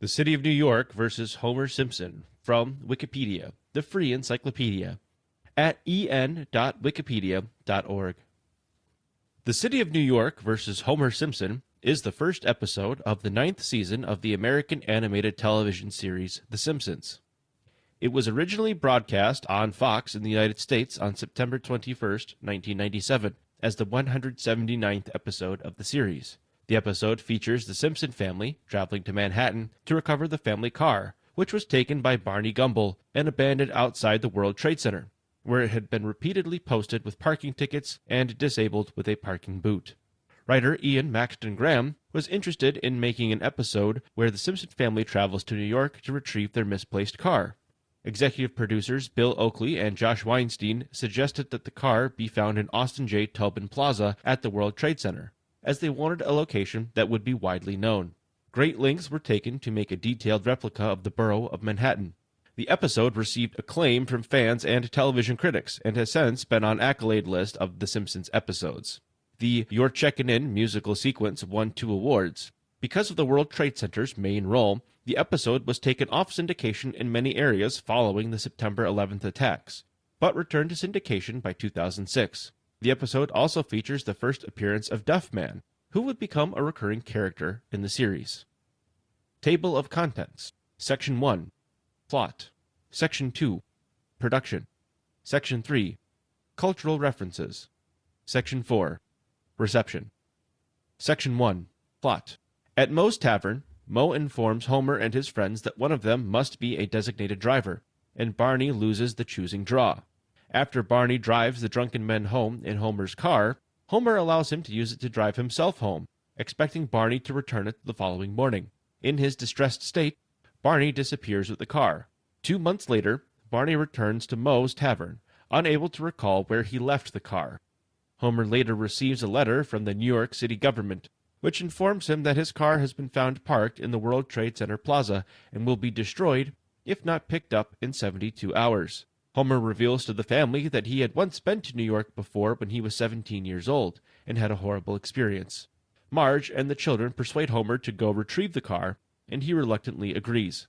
The City of New York versus Homer Simpson from Wikipedia, the free encyclopedia, at en.wikipedia.org. The City of New York versus Homer Simpson is the first episode of the ninth season of the American animated television series The Simpsons. It was originally broadcast on Fox in the United States on September 21st, 1997, as the 179th episode of the series. The episode features the Simpson family traveling to Manhattan to recover the family car, which was taken by Barney Gumble and abandoned outside the World Trade Center, where it had been repeatedly posted with parking tickets and disabled with a parking boot. Writer Ian Maxton Graham was interested in making an episode where the Simpson family travels to New York to retrieve their misplaced car. Executive producers Bill Oakley and Josh Weinstein suggested that the car be found in Austin J. Tobin Plaza at the World Trade Center, as they wanted a location that would be widely known. Great lengths were taken to make a detailed replica of the borough of Manhattan. The episode received acclaim from fans and television critics, and has since been on accolade list of The Simpsons episodes. The You're Checkin' In musical sequence won 2 awards. Because of the World Trade Center's main role, the episode was taken off syndication in many areas following the September 11th attacks, but returned to syndication by 2006. The episode also features the first appearance of Duffman, who would become a recurring character in the series. Table of Contents. Section 1. Plot. Section 2. Production. Section 3. Cultural References. Section 4. Reception. Section 1. Plot. At Moe's Tavern, Moe informs Homer and his friends that one of them must be a designated driver, and Barney loses the choosing draw. After Barney drives the drunken men home in Homer's car, Homer allows him to use it to drive himself home, expecting Barney to return it the following morning. In his distressed state, Barney disappears with the car. 2 months later, Barney returns to Moe's Tavern, unable to recall where he left the car. Homer later receives a letter from the New York City government, which informs him that his car has been found parked in the World Trade Center Plaza and will be destroyed if not picked up in 72 hours. Homer reveals to the family that he had once been to New York before when he was 17 years old and had a horrible experience. Marge and the children persuade Homer to go retrieve the car, and he reluctantly agrees.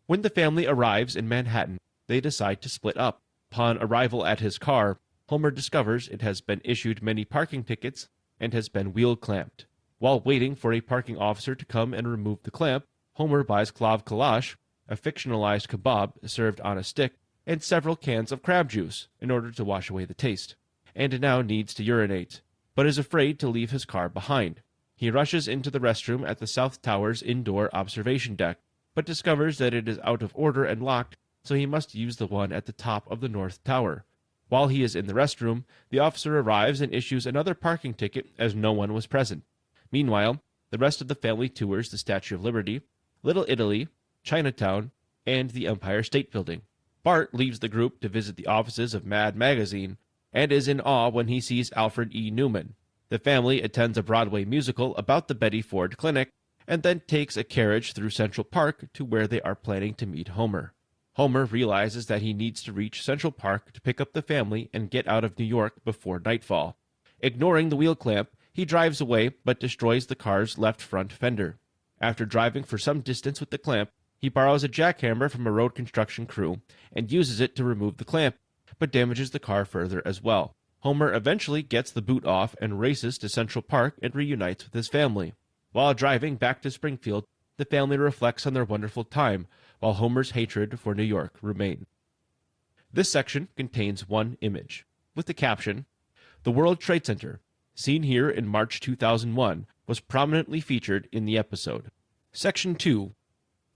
When the family arrives in Manhattan, they decide to split up. Upon arrival at his car, Homer discovers it has been issued many parking tickets and has been wheel clamped. While waiting for a parking officer to come and remove the clamp, Homer buys klav kalash, a fictionalized kebab served on a stick, and several cans of crab juice in order to wash away the taste, and now needs to urinate, but is afraid to leave his car behind. He rushes into the restroom at the South Tower's indoor observation deck, but discovers that it is out of order and locked, so he must use the one at the top of the North Tower. While he is in the restroom, the officer arrives and issues another parking ticket as no one was present. Meanwhile, the rest of the family tours the Statue of Liberty, Little Italy, Chinatown, and the Empire State Building. Bart leaves the group to visit the offices of Mad Magazine, and is in awe when he sees Alfred E. Newman. The family attends a Broadway musical about the Betty Ford Clinic, and then takes a carriage through Central Park to where they are planning to meet Homer. Homer realizes that he needs to reach Central Park to pick up the family and get out of New York before nightfall. Ignoring the wheel clamp, he drives away but destroys the car's left front fender. After driving for some distance with the clamp, he borrows a jackhammer from a road construction crew and uses it to remove the clamp, but damages the car further as well. Homer eventually gets the boot off and races to Central Park and reunites with his family. While driving back to Springfield, the family reflects on their wonderful time, while Homer's hatred for New York remains. This section contains one image, with the caption, "The World Trade Center, seen here in March 2001, was prominently featured in the episode." Section 2.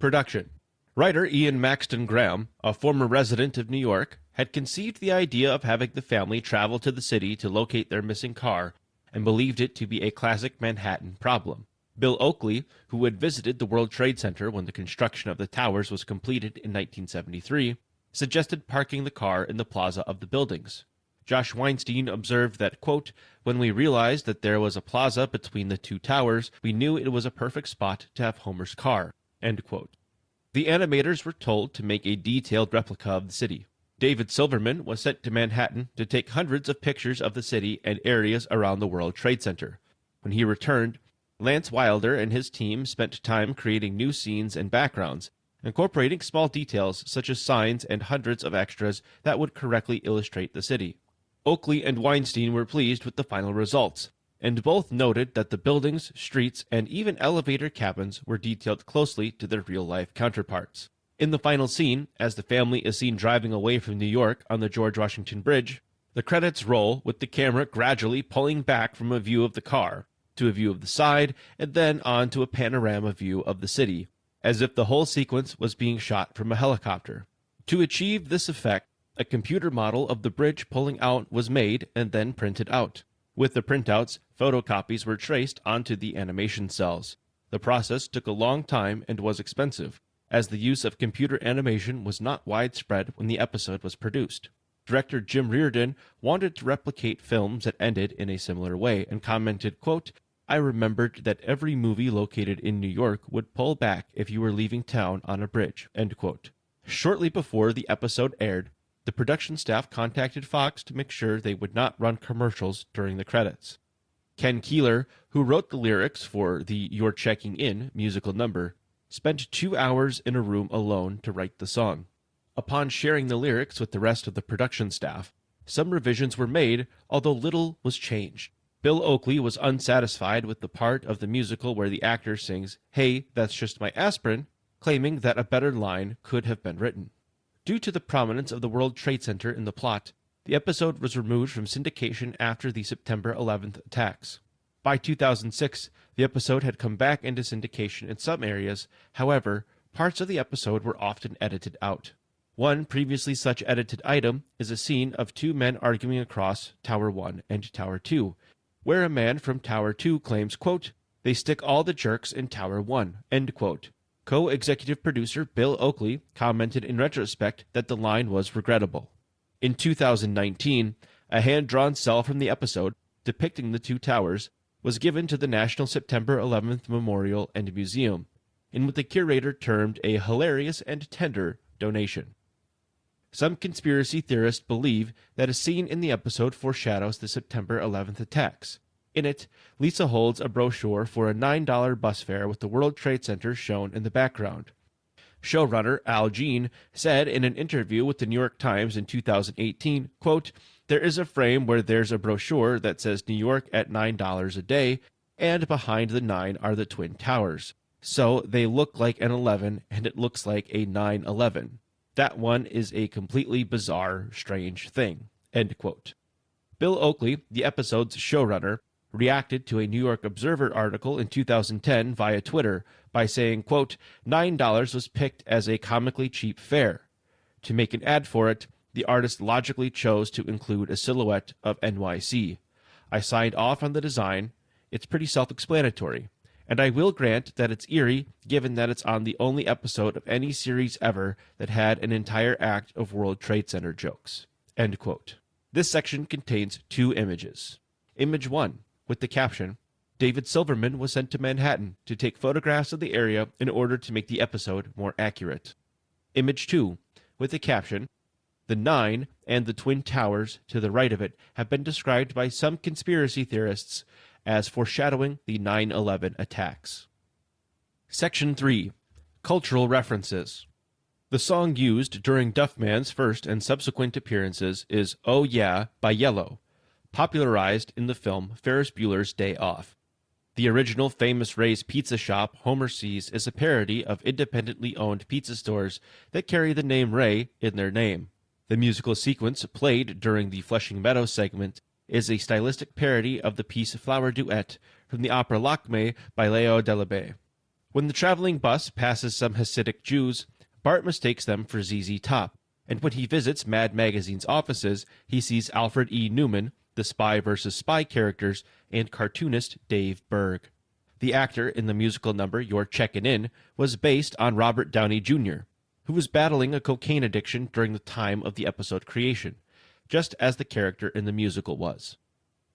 Production. Writer Ian Maxton Graham, a former resident of New York, had conceived the idea of having the family travel to the city to locate their missing car, and believed it to be a classic Manhattan problem. Bill Oakley, who had visited the World Trade Center when the construction of the towers was completed in 1973, suggested parking the car in the plaza of the buildings. Josh Weinstein observed that, quote, "When we realized that there was a plaza between the two towers, we knew it was a perfect spot to have Homer's car," end quote. The animators were told to make a detailed replica of the city. David Silverman was sent to Manhattan to take hundreds of pictures of the city and areas around the World Trade Center. When he returned, Lance Wilder and his team spent time creating new scenes and backgrounds, incorporating small details such as signs and hundreds of extras that would correctly illustrate the city. Oakley and Weinstein were pleased with the final results, and both noted that the buildings, streets, and even elevator cabins were detailed closely to their real-life counterparts. In the final scene, as the family is seen driving away from New York on the George Washington Bridge, the credits roll with the camera gradually pulling back from a view of the car to a view of the side, and then on to a panorama view of the city, as if the whole sequence was being shot from a helicopter. To achieve this effect, a computer model of the bridge pulling out was made and then printed out. With the printouts, photocopies were traced onto the animation cells. The process took a long time and was expensive, as the use of computer animation was not widespread when the episode was produced. Director Jim Reardon wanted to replicate films that ended in a similar way and commented, quote, "I remembered that every movie located in New York would pull back if you were leaving town on a bridge," end quote. Shortly before the episode aired, the production staff contacted Fox to make sure they would not run commercials during the credits. Ken Keeler, who wrote the lyrics for the You're Checking In musical number, spent 2 hours in a room alone to write the song. Upon sharing the lyrics with the rest of the production staff, some revisions were made, although little was changed. Bill Oakley was unsatisfied with the part of the musical where the actor sings, "Hey, that's just my aspirin," claiming that a better line could have been written. Due to the prominence of the World Trade Center in the plot, the episode was removed from syndication after the September 11th attacks. By 2006, the episode had come back into syndication in some areas. However, parts of the episode were often edited out. One previously such edited item is a scene of two men arguing across Tower 1 and Tower 2, where a man from Tower 2 claims, quote, "They stick all the jerks in Tower 1," end quote. Co-executive producer Bill Oakley commented in retrospect that the line was regrettable. In 2019, a hand-drawn cell from the episode, depicting the two towers, was given to the National September 11th Memorial and Museum, in what the curator termed a hilarious and tender donation. Some conspiracy theorists believe that a scene in the episode foreshadows the September 11th attacks. In it, Lisa holds a brochure for a $9 bus fare with the World Trade Center shown in the background. Showrunner Al Jean said in an interview with the New York Times in 2018, quote, "There is a frame where there's a brochure that says New York at $9 a day, and behind the 9 are the Twin Towers. So they look like an 11, and it looks like a 9/11. That one is a completely bizarre, strange thing," end quote. Bill Oakley, the episode's showrunner, reacted to a New York Observer article in 2010 via Twitter by saying, quote, $9 was picked as a comically cheap fare. To make an ad for it, the artist logically chose to include a silhouette of NYC. I signed off on the design. It's pretty self-explanatory. And I will grant that it's eerie, given that it's on the only episode of any series ever that had an entire act of World Trade Center jokes. End quote. This section contains 2 images. Image 1, with the caption, David Silverman was sent to Manhattan to take photographs of the area in order to make the episode more accurate. Image 2, with the caption, the 9 and the Twin Towers to the right of it have been described by some conspiracy theorists as foreshadowing the 9/11 attacks. Section 3. Cultural References. The song used during Duffman's first and subsequent appearances is Oh Yeah by Yellow, popularized in the film Ferris Bueller's Day Off. The original Famous Ray's pizza shop Homer sees is a parody of independently owned pizza stores that carry the name Ray in their name. The musical sequence played during the Flushing Meadows segment is a stylistic parody of the piece Flower Duet from the opera Lakme by Leo Delibes. When the traveling bus passes some Hasidic Jews, Bart mistakes them for ZZ Top, and when he visits Mad Magazine's offices, he sees Alfred E. Newman, the Spy vs. Spy characters, and cartoonist Dave Berg. The actor in the musical number You're Checkin' In was based on Robert Downey Jr., who was battling a cocaine addiction during the time of the episode creation, just as the character in the musical was.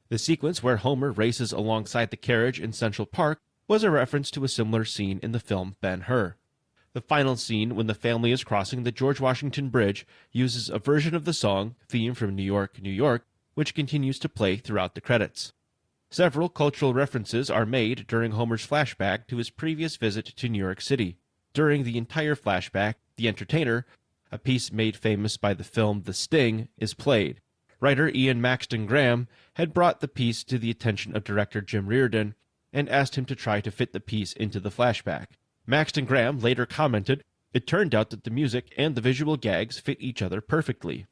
The sequence where Homer races alongside the carriage in Central Park was a reference to a similar scene in the film Ben-Hur. The final scene, when the family is crossing the George Washington Bridge, uses a version of the song, Theme from New York, New York, which continues to play throughout the credits. Several cultural references are made during Homer's flashback to his previous visit to New York City. During the entire flashback, The Entertainer, a piece made famous by the film The Sting, is played. Writer Ian Maxton Graham had brought the piece to the attention of director Jim Reardon and asked him to try to fit the piece into the flashback. Maxton Graham later commented, "It turned out that the music and the visual gags fit each other perfectly."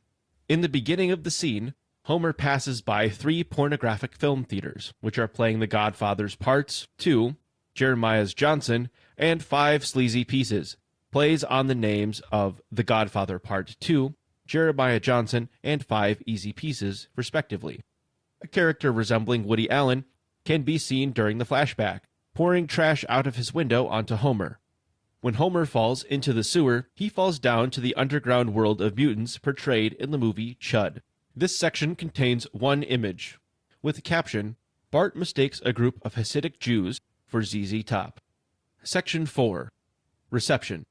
In the beginning of the scene, Homer passes by 3 pornographic film theaters, which are playing The Godfather's Parts 2, Jeremiah's Johnson, and 5 Sleazy Pieces, plays on the names of The Godfather Part 2, Jeremiah Johnson, and 5 Easy Pieces, respectively. A character resembling Woody Allen can be seen during the flashback, pouring trash out of his window onto Homer. When Homer falls into the sewer, he falls down to the underground world of mutants portrayed in the movie Chud. This section contains one image, with the caption, "Bart mistakes a group of Hasidic Jews for ZZ Top." Section 4. Reception.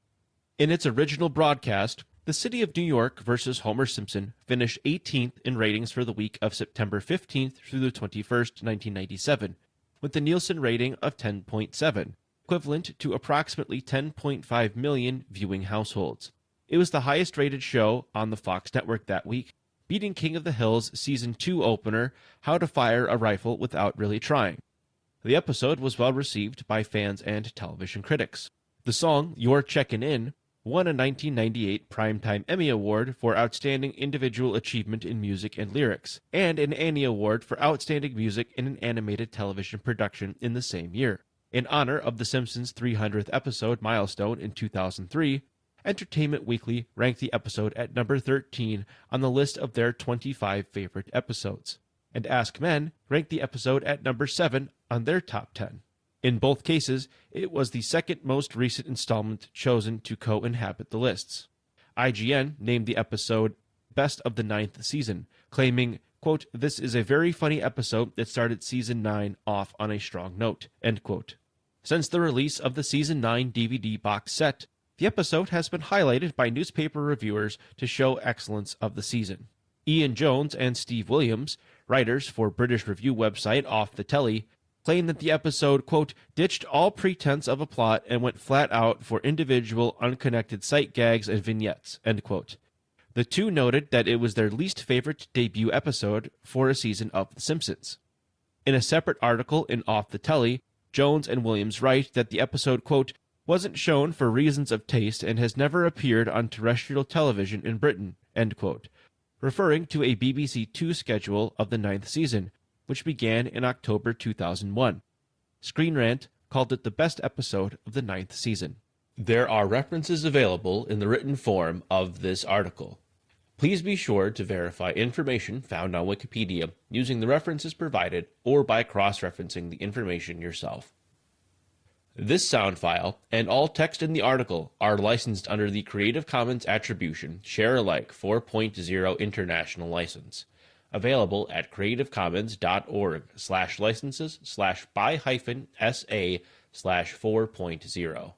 In its original broadcast, The City of New York versus Homer Simpson finished 18th in ratings for the week of September 15th through the 21st, 1997, with a Nielsen rating of 10.7, equivalent to approximately 10.5 million viewing households. It was the highest-rated show on the Fox network that week, beating King of the Hill's Season 2 opener, How to Fire a Rifle Without Really Trying. The episode was well received by fans and television critics. The song, You're Checkin' In, won a 1998 Primetime Emmy Award for Outstanding Individual Achievement in Music and Lyrics, and an Annie Award for Outstanding Music in an Animated Television Production in the same year. In honor of The Simpsons' 300th episode milestone in 2003, Entertainment Weekly ranked the episode at number 13 on the list of their 25 favorite episodes, and Ask Men ranked the episode at number 7 on their top 10. In both cases, it was the second most recent installment chosen to co-inhabit the lists. IGN named the episode Best of the 9th Season, claiming, quote, "This is a very funny episode that started Season 9 off on a strong note," end quote. Since the release of the Season 9 DVD box set, the episode has been highlighted by newspaper reviewers to show excellence of the season. Ian Jones and Steve Williams, writers for British review website Off the Telly, claim that the episode, quote, "ditched all pretense of a plot and went flat out for individual unconnected sight gags and vignettes," end quote. The two noted that it was their least favorite debut episode for a season of The Simpsons. In a separate article in Off the Telly, Jones and Williams write that the episode, quote, "wasn't shown for reasons of taste and has never appeared on terrestrial television in Britain," end quote, referring to a BBC Two schedule of the 9th season, which began in October 2001. Screen Rant called it the best episode of the 9th season. There are references available in the written form of this article. Please be sure to verify information found on Wikipedia using the references provided or by cross-referencing the information yourself. This sound file and all text in the article are licensed under the Creative Commons Attribution Share Alike 4.0 International License, available at creativecommons.org/licenses/by-sa/4.0.